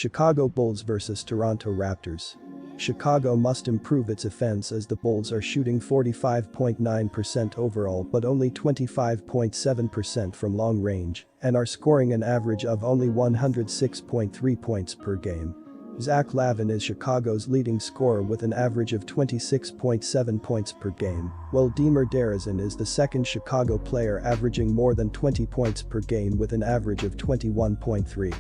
Chicago Bulls vs Toronto Raptors. Chicago must improve its offense as the Bulls are shooting 45.9% overall but only 25.7% from long range and are scoring an average of only 106.3 points per game. Zach LaVine is Chicago's leading scorer with an average of 26.7 points per game, while DeMar DeRozan is the second Chicago player averaging more than 20 points per game with an average of 21.3.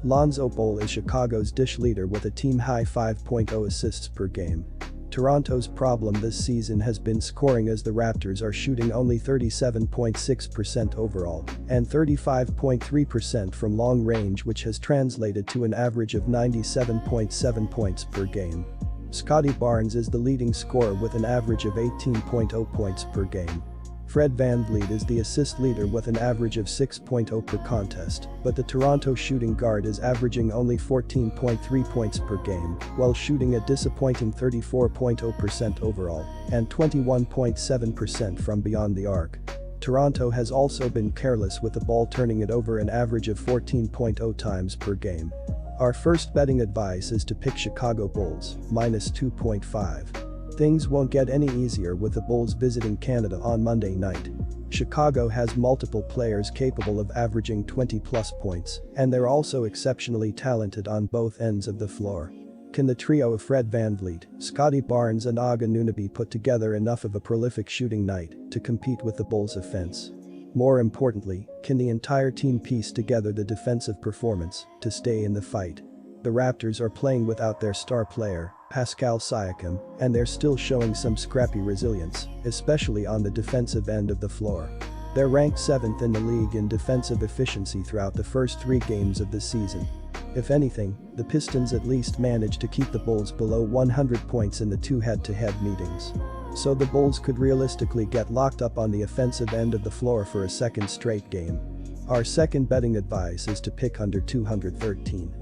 Lonzo Ball is Chicago's dish leader with a team-high 5.0 assists per game. Toronto's problem this season has been scoring as the Raptors are shooting only 37.6% overall and 35.3% from long range, which has translated to an average of 97.7 points per game. Scottie Barnes is the leading scorer with an average of 18.0 points per game. Fred VanVleet is the assist leader with an average of 6.0 per contest, but the Toronto shooting guard is averaging only 14.3 points per game while shooting a disappointing 34.0% overall and 21.7% from beyond the arc. Toronto has also been careless with the ball, turning it over an average of 14.0 times per game. Our first betting advice is to pick Chicago Bulls, -2.5. Things won't get any easier with the Bulls visiting Canada on Monday night. Chicago has multiple players capable of averaging 20-plus points, and they're also exceptionally talented on both ends of the floor. Can the trio of Fred VanVleet, Scottie Barnes and Aga Anunoby put together enough of a prolific shooting night to compete with the Bulls' offense? More importantly, can the entire team piece together the defensive performance to stay in the fight? The Raptors are playing without their star player, Pascal Siakam, and they're still showing some scrappy resilience, especially on the defensive end of the floor. They're ranked 7th in the league in defensive efficiency throughout the first 3 games of the season. If anything, the Pistons at least managed to keep the Bulls below 100 points in the 2 head-to-head meetings. So the Bulls could realistically get locked up on the offensive end of the floor for a second straight game. Our second betting advice is to pick under 213.